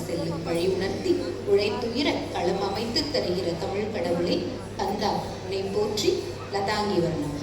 செல்லும் வழி உணர்த்தி உழைத்துயிர களம் அமைத்து தருகிற தமிழ் கடவுளை கந்தா உன்னை போற்றி லதாங்கி வர்ணம்.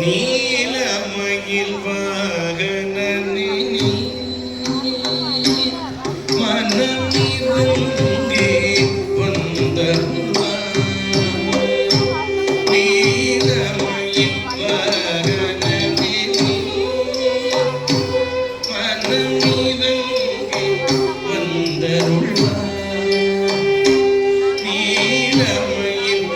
நீலமயில் வாகனனே மனமிருங்கே வந்தருள்வாய். நீலமயில் வாகனனே மனமிருங்கே வந்தருள்வாய். நீலமயில்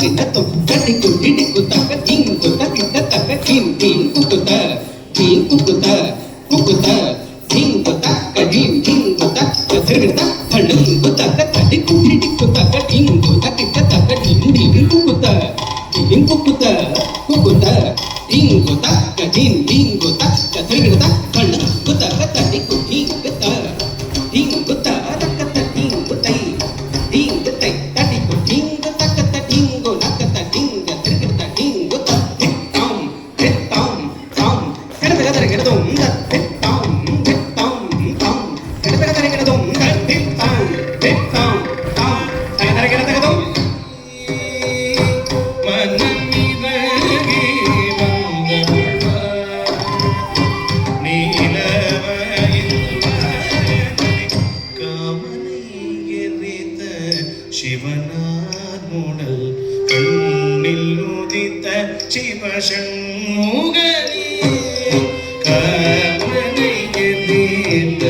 கிண்ணத்தும் கட்டிக்கு இடிக்கு தக்க தீங்கு தக்கிட்ட தக்க தீம் தீம் குக்குத்த தீம் குக்குத்த குக்குத்த தீங்கு தக்க தீம் தீங்கு தக்க திருகிட்ட தள்ளுங்கு தக்க தட்டிக்கு இடிக்கு தக்க தீங்கு தக்கிட்ட தக்க தீம் தீம் குக்குத்த தீம் குக்குத்த குக்குத்த தீங்கு தக்க தீம் தீங்கு தக்க திருகிட்ட தள்ளுங்கு தக்க தட்டிக்கு தீங்கு த தீங்கு த தக்க தீங்கு தை தீங்கு தை தட்டிக்கு தீங்கு தக்க தீங்கு நக்க தீங்கு திருகிட்ட தீங்கு த திட்டாம் திட்டாம் தாம் கிடதகதர கிடதும் திட்டாம் திட்டாம் தாம் கிடதகதர கிடதும் திட்டாம் திட்டாம் தாம் தகதர கிடதகதும் சிவனார் மூடல் கண்ணில் உதித்த சிவசண்முகனே காமனை எதிர்த்த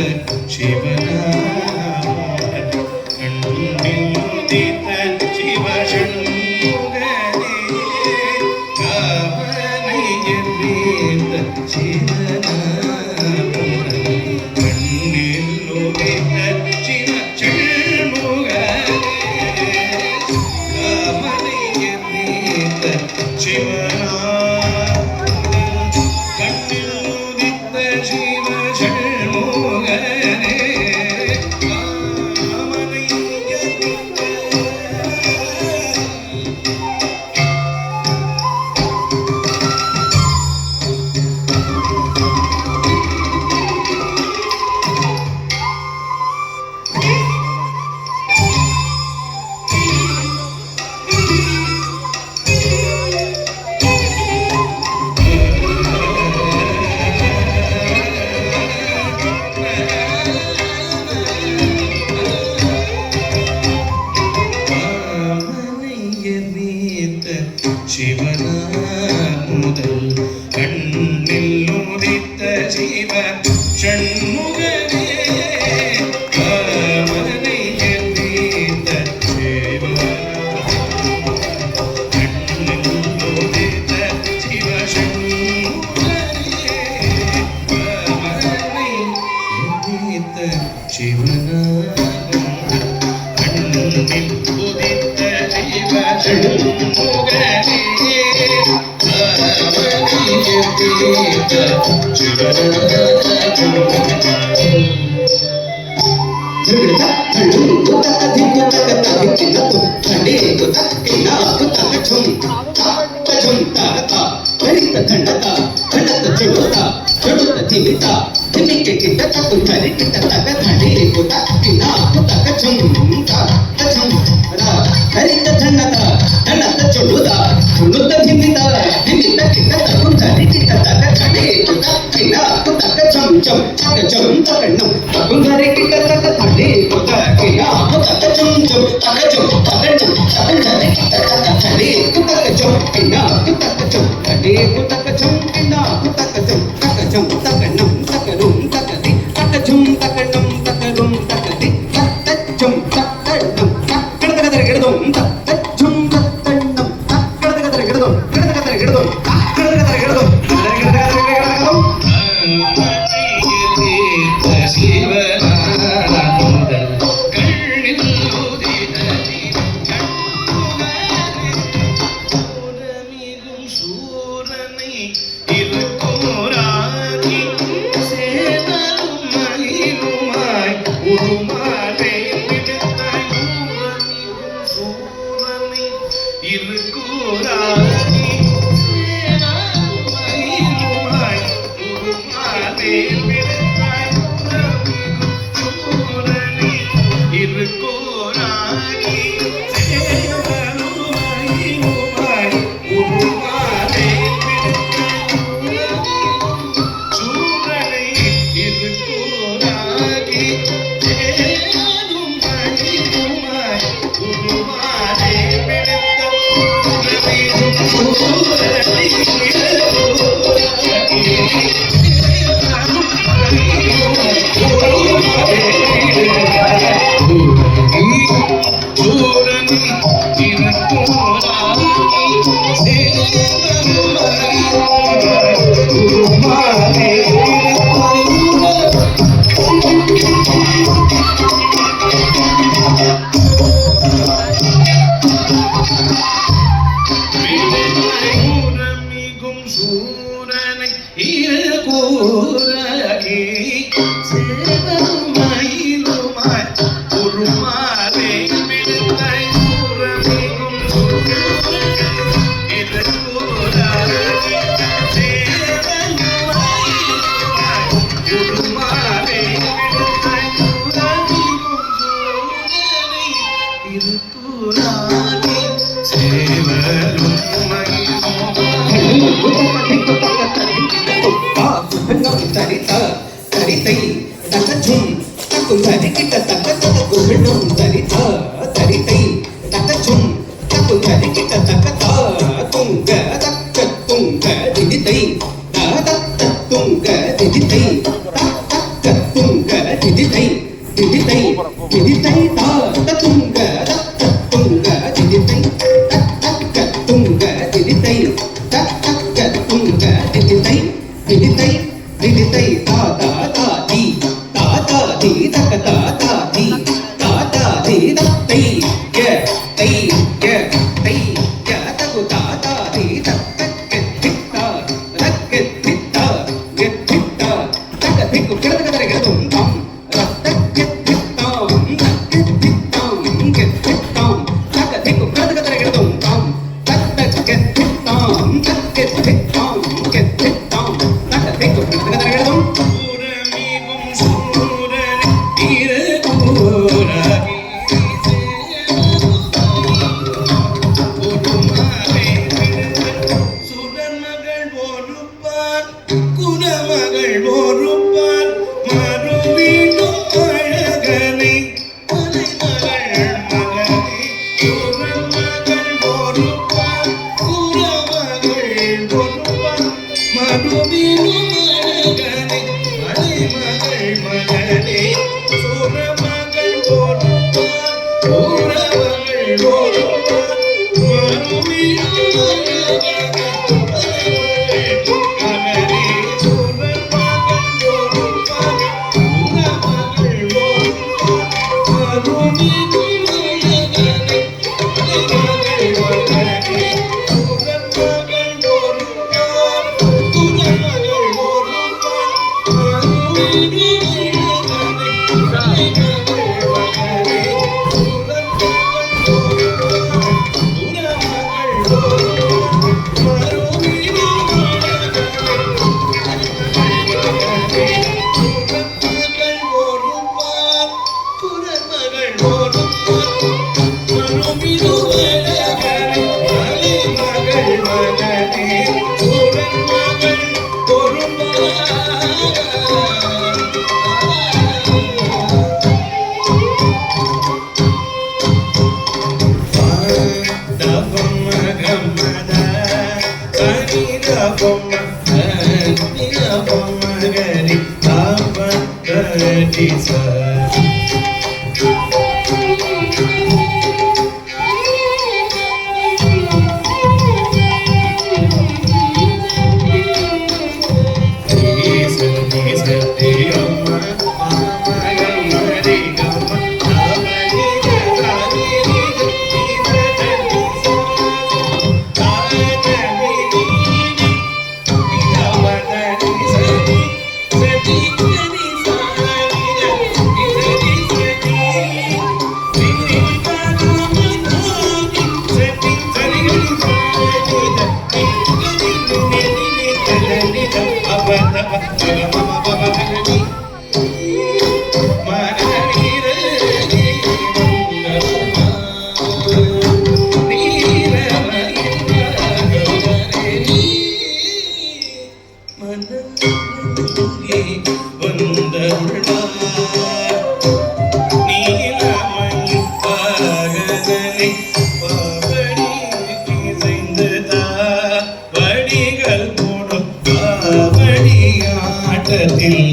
சிவனார் கண்ணில் உதித்த சிவசண்முகனே காமனை எதிர்த்த சிவனார் கண்ணில் உதித்த சிவசண்முகனே சிவனார் முதல் கண்ணில் உதித்த சிவ சண்முகனே காமனை எதிர்த்த கண்ணில் உதித்த சிவ சண்முகனே காமனை எதிர்த்த சிவனார் கண்ணில் உதித்த சிவ சண்முகனே பூரணி சூரனை கூறகி சேவமயிலுமாய் உருமாறே விடுத்தை கூறமிகும் உருமாறே விடுத்தை கூறமிகும் சூரனை இருக்கூறாகி சேவலும் தரித்தை தகச்சும் தக்கும் தரிக்கிட்ட தக்கத்தக குபிடும் தரித்தை தகச்சும் தக்கும் தரிக்கிட்ட தக்கத்தா துங்க தக்க துங்க திதித்தை தத்த துங்க திதித்தை தக்க துங்க திதித்தை திதித்தை திதித்தை தாத்த துங்க தத்த துங்க திதித்தை தக்க துங்க திதித்தை தக்க துங்க திதித்தை திதித்தை திதித்தை தாதா தாதி தாதா தி தக்க தாதா தி தாதா தி தத்தை ய தை ய தை ய தகு தாதா தி தக்க தித்தா தக்க தித்தா தித்தா தக்க திக்கு கிடக்கு தரகதும் தம் ரத்தக்க தித்தாம் தக்க தித்தாம் தித்தாம் தக்க திக்கு கிடக்கு தரகதும் தம் தக்க தித்தாம் தக்க தித்தாம் தித்தாம் தக்க திக்கு கிடக்கு தரகதும் கூறமிகும் சூரனை இருக்கூறாகி உருமாறே விடுத்தை சுரன்மகள் ஒருப்பார் குணமகள் ஒருப்பார் மறுவீடும் அழகனை மலைமகள் மகனை சுரன்மகள் ஒருப்பார் குணமகள் ஒருப்பார் மறுவீடும் அழகனை மலைமகள் மகனே சுரமகள் ஒருப்பார் குணமகள் ஒருப்பார் மறுவீடும்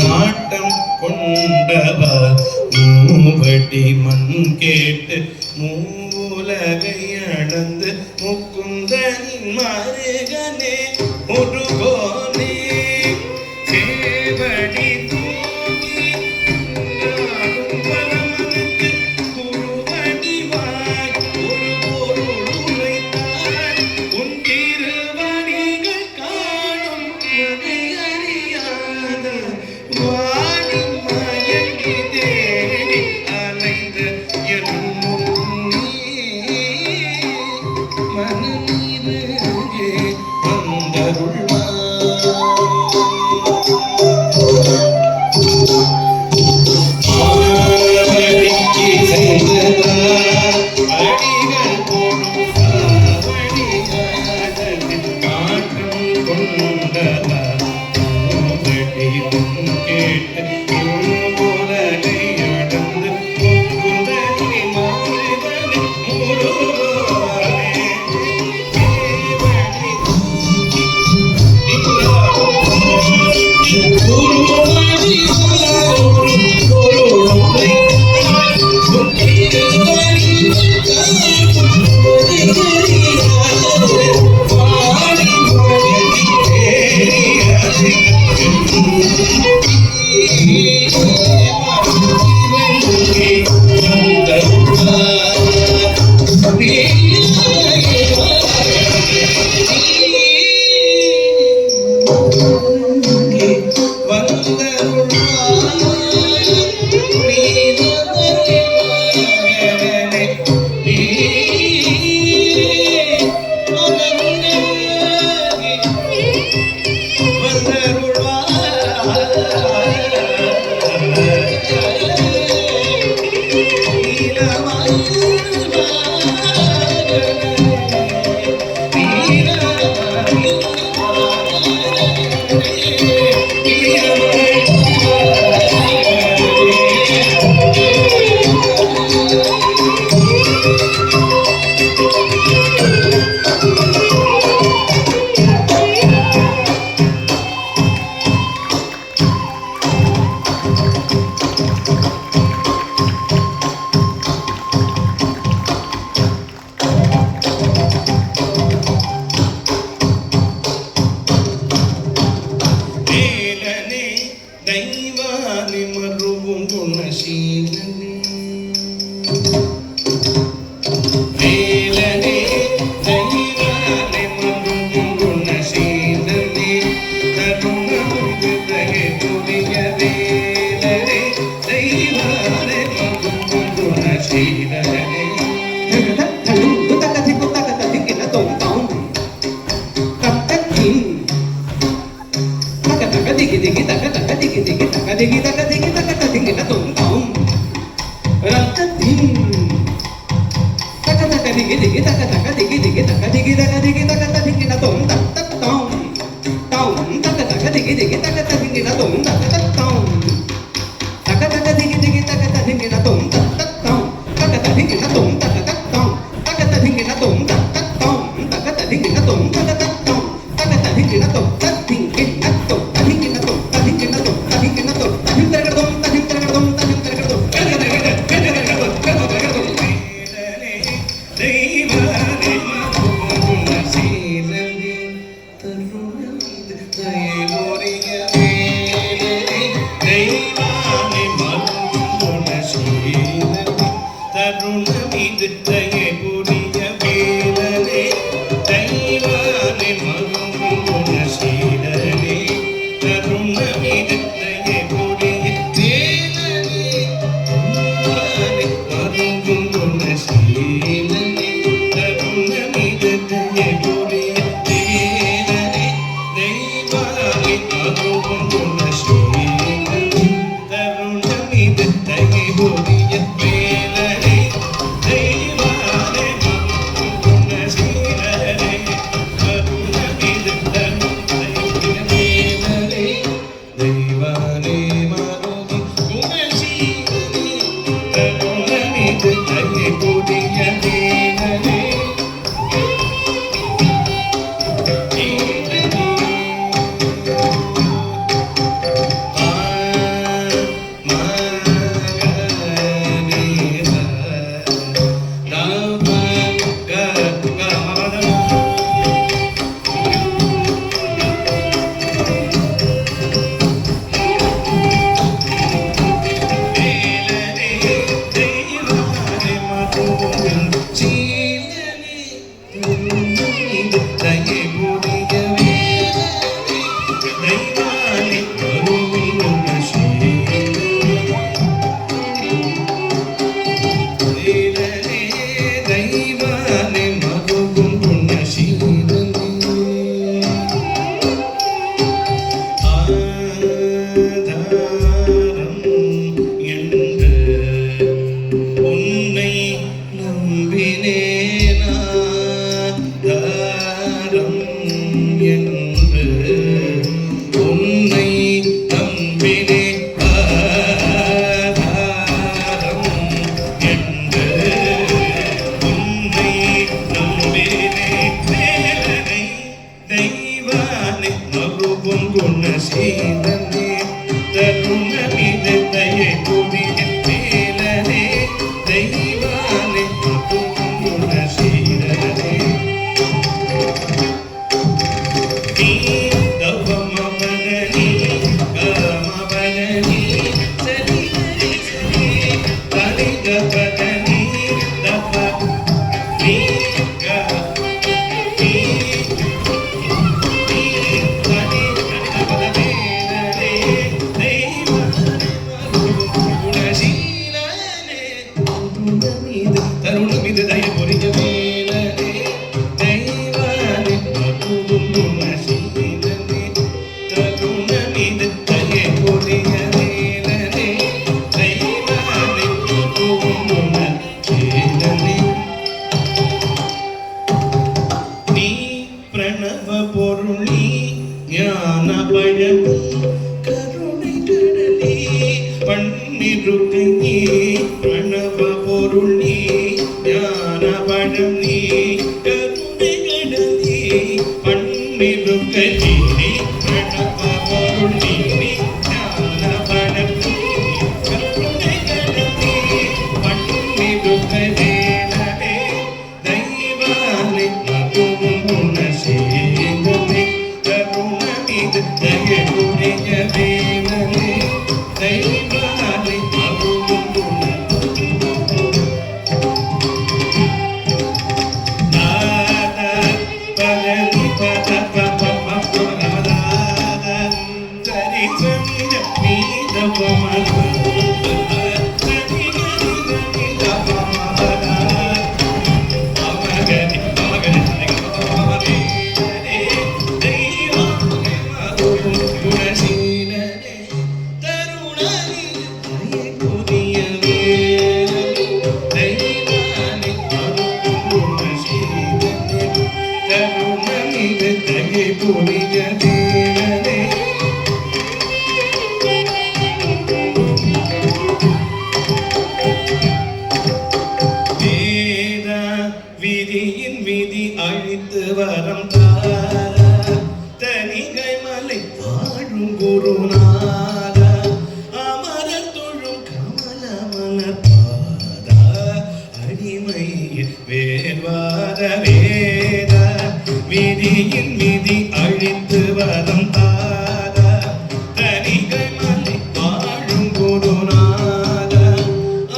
நாட்டம் கொண்டவா மூவடி மண் கேட்டு மூலகை அளந்து முக்குந்தனின் மருக வேலனே முருகோனே சேவடி தூங்கி நாடும் பரமனுக்கு குருவடிவாய் ஒரு பொருள் உரைத்தாய் உன் திருவடிகள் காணும் அறியாத வாடி மயங்கி தேடி அலைந்த என் முன்னே மனநீரே வந்தருள்வாய். ஆவடிக்கு செய்ததால் அடிகள் போடும் ஆவடியாததில் ஆட்டம் கொண்டதால் மூவடி முன் கேட்டு உலகை அடர்ந்து முக்குதலி மாறுதலி முருகோனே சேவடி தூக்கி குருவடி வேலனே தெய்வானி மருவும் குணசீலனே வேலனே தெய்வானி மருவும் குணசீலனே தருணமுது தகை புரிய வேலனே தெய்வானி மருவும் குணசீலனே தருணமிது தயை புரிய வேலனே தெய்வானே மருவும் குணசீலனே தெய்வானே மறுவும் குணசீலனே தருணமிது தயை புரிய வேலனே தெய்வானே மறுவும் குணசீலனே நீ தவமவனி கமவனி சரி சரி தலிகபதனி தப நீ தருணமிது தயை புரிய வேலனே தெய்வானே மறுவும் குணசீலனே தருணமிது தயை புரிய வேலனே தெய்வானே மறுவும் குணசீலனே நீ பிரணவ பொருளி ஞான பழமி கருணை கடலி பன்னிருக்கு நீ பிரணவ பொருள் நீ ஞான பழம் நீ கருணை கடலி பன்னிருக்கு நீ பிரணவ பொருள் நீ ஞான பழம் நீ கருணை கடலி பன்னிருக்கு வேலனே தெய்வானே மறுவும் குணசீலனே தருணமிது தயை புரிய வேலனே தெய்வானே மறுவும் பரணி பத பப பப சரி சரி நீத பமத சரி கரி தபமத அவகரி அவகரி அவகரி தெய்வானே மறுவும் குணசீலனே தருணமிது தயை புரிய வேலனே தெய்வானே மறுவும் குணசீலனே தருணமிது தயை புரிய வேலனே வேத விதியின் விதி அழித்து வரம் தார தனிகை மலை வாழும் குருநாத அமரர் தொழும் கமல மலர் பாத அடிமையில் வேர்வாத வேத விதியின் விதி அழித்து வரம் தார தனிகை மலை வாழும் குருநாத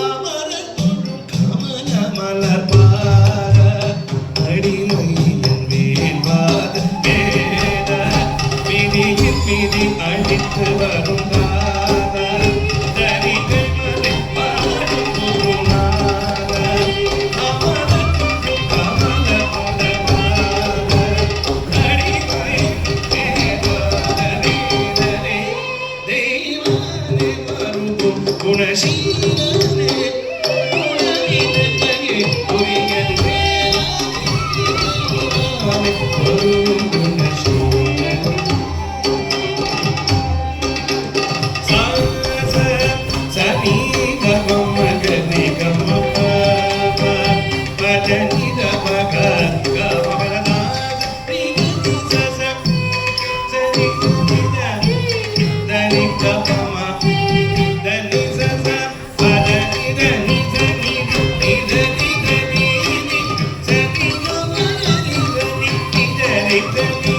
அமரர் தொழும் கமல மலர் பாத அடிமையில் வேர்வாத வேத விதியின் விதி அழித்து வரும் தாத தனிகை மலை வாழும் குருநாத அமரர் தொழும் கமல மலர் பாத அடிமையில் வேர்வாத வேதனே தெய்வானே மறுவும் குணசீலனே குணமிது தயை புரிய வேலனே மறுவும் குணசீலனே சனி கம கரி கம பப பஜனி தப கம நீ சச சரி தனி கம தனி சச பஜனி தனி தனி நிதனி தனி சனி கம தனி தனி நிதனி தனி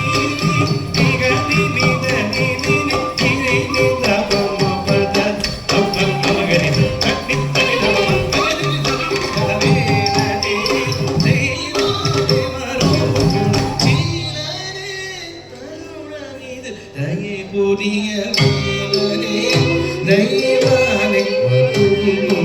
நிகனி நிதனி நினி நினி தபம பத தபம மகரி தனி தனி தபம மகரி தனி வேலனே தெய்வானே மறுவும் குணசீலனே தருணமிது தயை புரிய வேலனே தெய்வானே மறுவும்